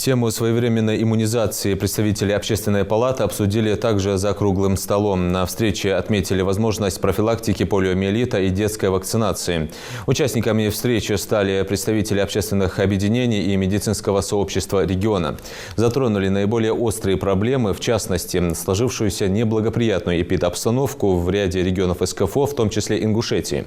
Тему своевременной иммунизации представители Общественной палаты обсудили также за круглым столом. На встрече отметили возможность профилактики полиомиелита и детской вакцинации. Участниками встречи стали представители общественных объединений и медицинского сообщества региона. Затронули наиболее острые проблемы, в частности, сложившуюся неблагоприятную эпидобстановку в ряде регионов СКФО, в том числе Ингушетии.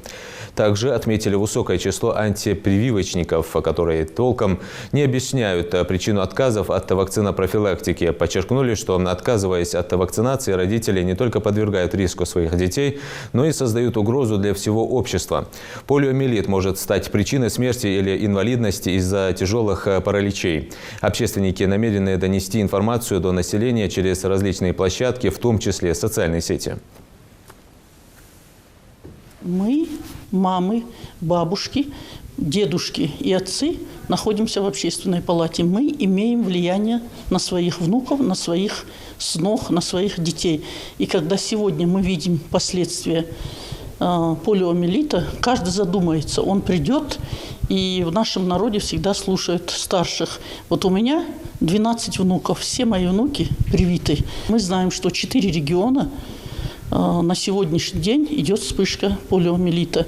Также отметили высокое число антипрививочников, которые толком не объясняют причину отказов от вакцинопрофилактики. Подчеркнули, что, отказываясь от вакцинации, родители не только подвергают риску своих детей, но и создают угрозу для всего общества. Полиомиелит может стать причиной смерти или инвалидности из-за тяжелых параличей. Общественники намерены донести информацию до населения через различные площадки, в том числе социальные сети. Мы, мамы, бабушки, дедушки и отцы находимся в Общественной палате. Мы имеем влияние на своих внуков, на своих снох, на своих детей. И когда сегодня мы видим последствия полиомиелита, каждый задумается. Он придет, и в нашем народе всегда слушают старших. Вот у меня 12 внуков, все мои внуки привиты. Мы знаем, что 4 региона на сегодняшний день идет вспышка полиомиелита.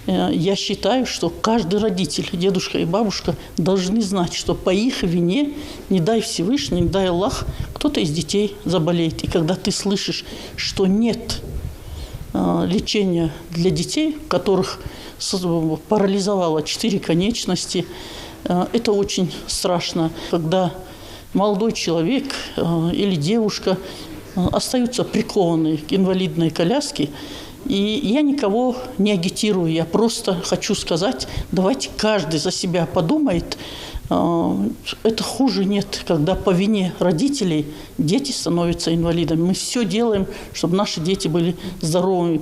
Я считаю, что каждый родитель, дедушка и бабушка должны знать, что по их вине, не дай Всевышний, не дай Аллах, кто-то из детей заболеет. И когда ты слышишь, что нет лечения для детей, которых парализовало 4 конечности, это очень страшно. Когда молодой человек или девушка остаются прикованные к инвалидной коляске. И я никого не агитирую, я просто хочу сказать, давайте каждый за себя подумает. Это хуже нет, когда по вине родителей дети становятся инвалидами. Мы все делаем, чтобы наши дети были здоровыми.